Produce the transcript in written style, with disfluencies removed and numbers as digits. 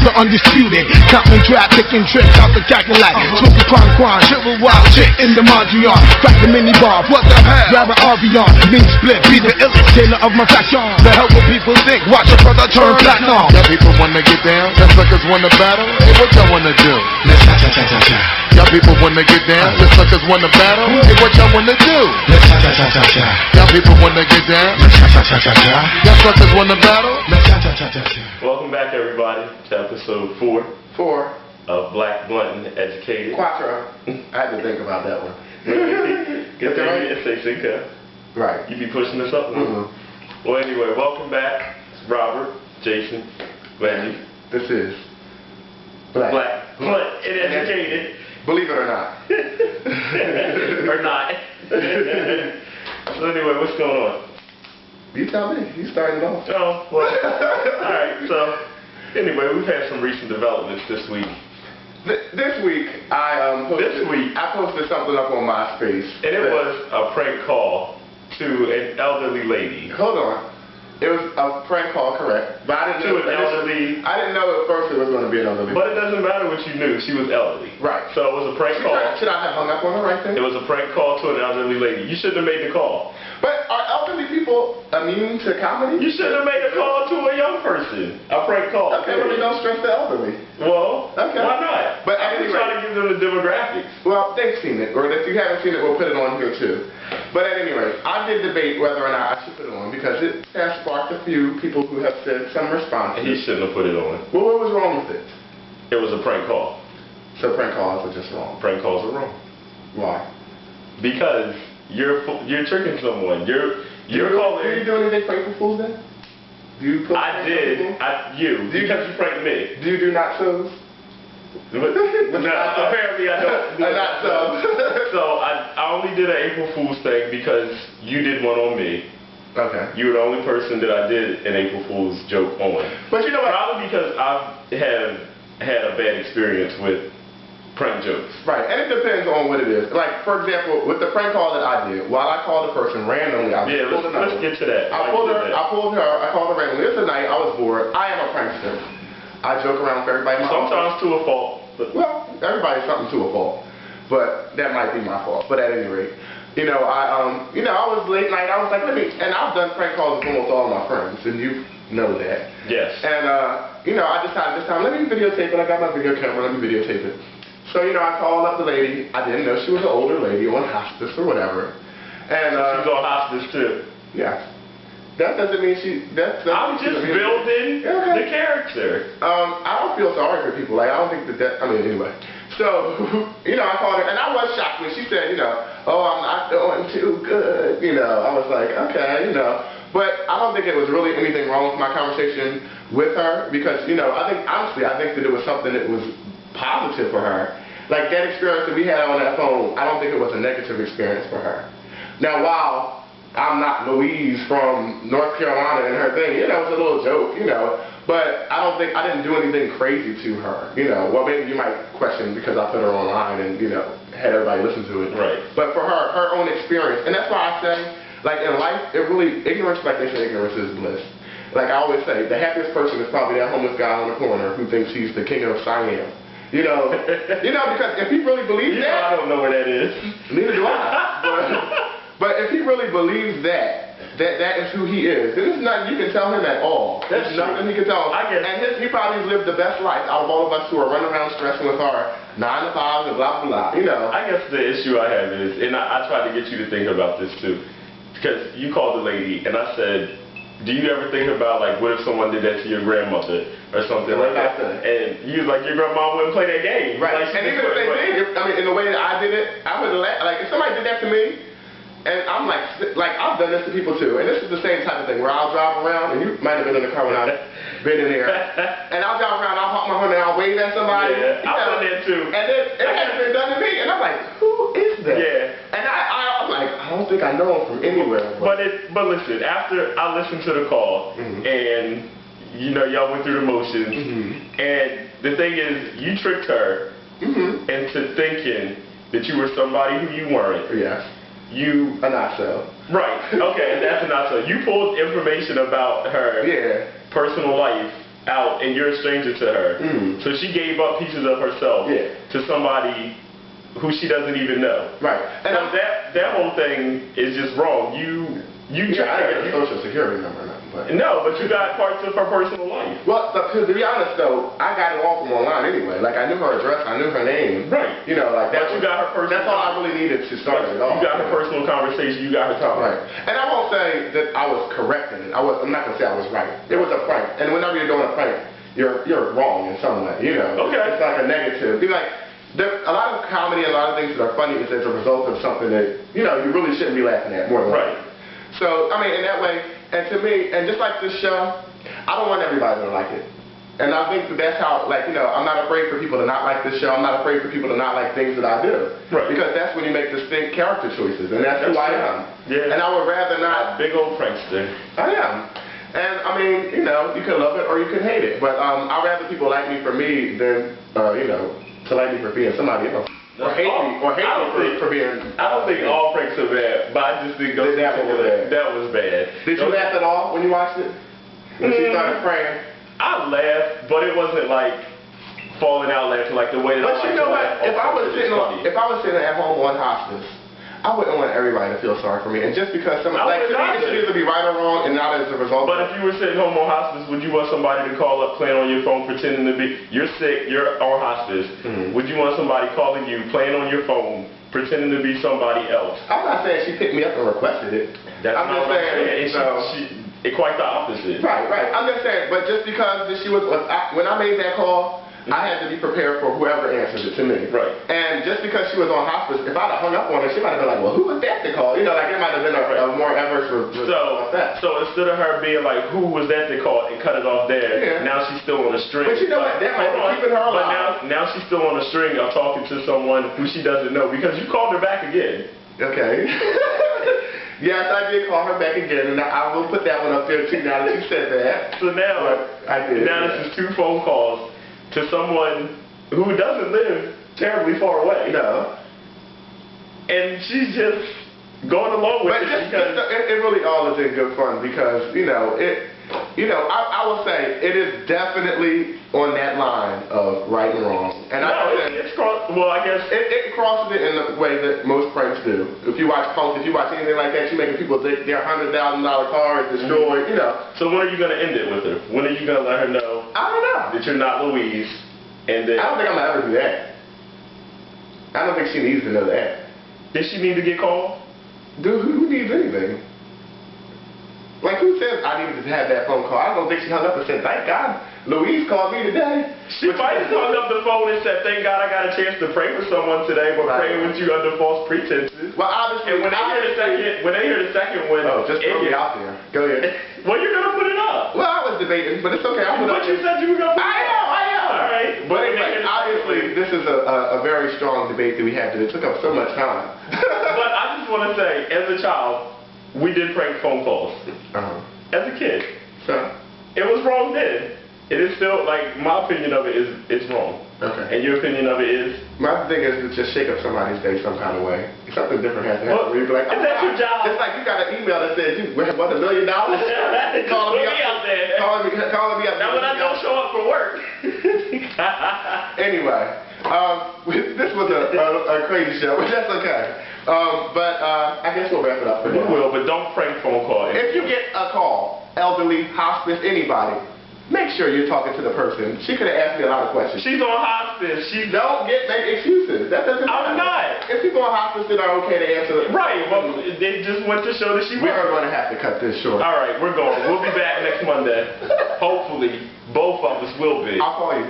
the undisputed. Counting trap, taking trips out the calculate. Smoking quan, triple wild shit in the Mondrian. Crack the mini bar, what the hell? Grab an Arvion, mean split, be the illest tailor of my fashion. The hell what people think, watch a brother turn platinum. Y'all people wanna get down, y'all suckers wanna battle. Hey, what y'all wanna do? Let's cha-cha-cha-cha-cha. Y'all people wanna get down, y'all suckers wanna battle. Hey, what y'all wanna do? Let's cha-cha-cha-cha-cha. Y'all people wanna get down, Let's cha-cha-cha-cha-cha. y'all suckers wanna battle. Let's cha-cha-cha-cha-cha. Welcome back, everybody, to episode 4 of Black, Blunt, and Educated. Quattro. I had to think about that one. Get the right? It's Cinco. Right. You be pushing us up. Well, anyway, welcome back. It's Robert, Jason, Wendy. This is Black, Blunt, and Educated. Believe it or not. Or not. So anyway, what's going on? You tell me. You started off. Oh, well, alright, so anyway, we've had some recent developments this week. This week, I posted something up on MySpace. And it was a prank call to an elderly lady. Hold on. It was a prank call, correct? But I didn't know I didn't know at first it was going to be an elderly. But it doesn't matter what you knew. She was elderly. Right. So it was a prank call. Should I have hung up on her right then? It was a prank call to an elderly lady. You shouldn't have made the call. But are elderly people immune to comedy? You shouldn't have made a call to a young person. A prank call. Okay, well, they don't stress the elderly. Well, okay. Why not? But I'm anyway, just trying to give them the demographics. Well, they've seen it, or if you haven't seen it, we'll put it on here too. But at any rate, I did debate whether or not I should put it on because it has sparked a few people who have said some responses. He shouldn't have put it on. Well, what was wrong with it? It was a prank call. So prank calls are just wrong. Prank calls are wrong. Why? Because you're tricking someone. You're calling. Do you do anything for April Fool's Day? Do you put I did. Because you pranked me. Do you do not so's? No, apparently I don't. Not so. So I only did an April Fool's thing because you did one on me. Okay. You were the only person that I did an April Fool's joke on. But you know what? Probably because I have had a bad experience with prank jokes. Right, and it depends on what it is. Like, for example, with the prank call that I did, while I called a person randomly, I pulled a number. Let's get to that. I called her, I called her randomly. It was a night, I was bored. I am a prankster. I joke around with everybody. Sometimes to a fault. Well, everybody's something to a fault. But that might be my fault. But at any rate, I was late night. I was like, and I've done prank calls with almost all of my friends, and you know that. Yes. And, I decided this time, let me videotape it. I got my video camera, let me videotape it. So, I called up the lady. I didn't know she was an older lady on hospice or whatever. And she's on hospice too. Yeah. That doesn't mean I'm just building the character. I don't feel sorry for people. Like, I don't think anyway. So, I called her, and I was shocked when she said, oh, I'm not doing too good. I was like, okay, But I don't think it was really anything wrong with my conversation with her because, I think that it was something that was positive for her. Like, that experience that we had on that phone, I don't think it was a negative experience for her. Now, while I'm not Louise from North Carolina and her thing, it was a little joke, but I didn't do anything crazy to her, Well, maybe you might question because I put her online and, had everybody listen to it. Right. But for her own experience, and that's why I say, like, in life, ignorance, like they say, ignorance is bliss. Like I always say, the happiest person is probably that homeless guy on the corner who thinks he's the king of Siam. Because if he really believes that. I don't know where that is. Neither do I. But if he really believes that is who he is, then there's nothing you can tell him at all. There's nothing he can tell him. And he probably lived the best life out of all of us who are running around stressing with our 9 to 5s and blah, blah, blah, I guess the issue I have is, and I tried to get you to think about this too, because you called the lady, and I said, do you ever think about, like, what if someone did that to your grandmother or something like that? And you was like, your grandma wouldn't play that game. Right. Like, and even if they did, in the way that I did it, I would laugh. Like, if somebody did that to me, and I'm like, I've done this to people too, and this is the same type of thing where I'll drive around, and you might have been in the car when I've been in there, and I'll drive around, I'll honk my horn, and I'll wave at somebody. Yeah, I've done that too. And then it hasn't been done to me, and I'm like, who is that? Yeah. And I'm like, I don't think I know him from anywhere. But listen, after I listened to the call, and y'all went through the motions, and the thing is, you tricked her into thinking that you were somebody who you weren't. Yes. You a not so. Right. Okay, that's a not so. You pulled information about her personal life out and you're a stranger to her. So she gave up pieces of herself to somebody who she doesn't even know. Right. And so that whole thing is just wrong. You I didn't get a social security number or nothing. But. No, but you got parts of her personal life. Well, to be honest though, I got it all from online anyway. Like I knew her address, I knew her name. Right. You know, like that. But you got her personal. That's all I really needed to start it off. You got her personal conversation. You got her talking. Right. And I won't say that I was correcting it. I'm not gonna say I was right. It was a prank. And whenever you're doing a prank, you're wrong in some way. You know. Okay. It's like a negative. You're like. A lot of comedy and a lot of things that are funny is as a result of something that you really shouldn't be laughing at more than right. So I mean, in that way, and to me, and just like this show, I don't want everybody to like it. And I think that's how, like, I'm not afraid for people to not like this show. I'm not afraid for people to not like things that I do. Right. Because that's when you make distinct character choices, and that's who I am. Yeah. And I would rather not. Big old prankster. I am. And I mean, you can love it or you can hate it. But I'd rather people like me for me than, to like me for being somebody else. Or hate me for being... I don't think all pranks are bad, but I just think that was bad. Did you laugh at all when you watched it? When she started praying? I laughed, but it wasn't like falling out laughing like the way that But I you know what? If I was sitting at home on hospice, I wouldn't want everybody to feel sorry for me. And just because to me, it should either be right or wrong, and not as a result. But if you were sitting home on hospice, would you want somebody to call up, playing on your phone, pretending to be you're sick, you're on hospice? Would you want somebody calling you, playing on your phone, pretending to be somebody else? I'm not saying she picked me up and requested it. That's not what I'm saying. It's quite the opposite. Right. I'm just saying, but just because when I made that call, I had to be prepared for whoever answered it to me. Right. And just because she was on hospice, if I'd have hung up on her, she might have been like, well, who was that to call? Like it might have been a more adverse effect. So instead of her being like, who was that to call and cut it off there, now she's still on a string. But you know what? That might be keeping her alive. But now she's still on a string of talking to someone who she doesn't know because you called her back again. Okay. Yes, I did call her back again, and I will put that one up there too now that you said that. So now, this is 2 phone calls to someone who doesn't live terribly far away. No. And she's just going along with it. It really all is in good fun because, I will say it is definitely on that line of right and wrong. And it's crossed. Well, I guess it crosses it in the way that most pranks do. If you watch anything like that, you're making people think their $100,000 car is destroyed. So when are you gonna end it with her? When are you gonna let her know? I don't know. That you're not Louise, and that I don't think I'm gonna ever do that. I don't think she needs to know that. Did she need to get called? Dude, who needs anything? Like, who says I needed to have that phone call? I don't think she hung up and said, thank God, Louise called me today. She might have hung up the phone and said, thank God I got a chance to pray for someone today, but praying with you under false pretenses. Well, obviously, and when they hear the second one, just throw me out there. Go ahead. Well, you're gonna put it up. Well, I was debating, but it's okay. But you said you were gonna put it up. I am. All right. But anyway, obviously, this is a very strong debate that we had. It took up so much time. But I just want to say, as a child, we did prank phone calls. As a kid. So? It was wrong then. It is still, like, my opinion of it is it's wrong. Okay. And your opinion of it is? My thing is to just shake up somebody's day some kind of way. Something different has to happen. Where you be like, is that your job? It's like you got an email that says you won $1 million. Calling me out there. Calling me up. Now when I don't show up for work. Anyway, this was a crazy show, but that's okay. But I guess we'll wrap it up for now. We will, but don't prank phone call. If you get a call, elderly, hospice, anybody, make sure you're talking to the person. She could have asked me a lot of questions. She's on hospice. Don't make excuses. That doesn't matter. I'm not. If people on hospice that are okay to answer. Right. Well, they just went to show that she was. We are going to have to cut this short. All right, we're going. We'll be back next Monday. Hopefully, both of us will be. I'll call you.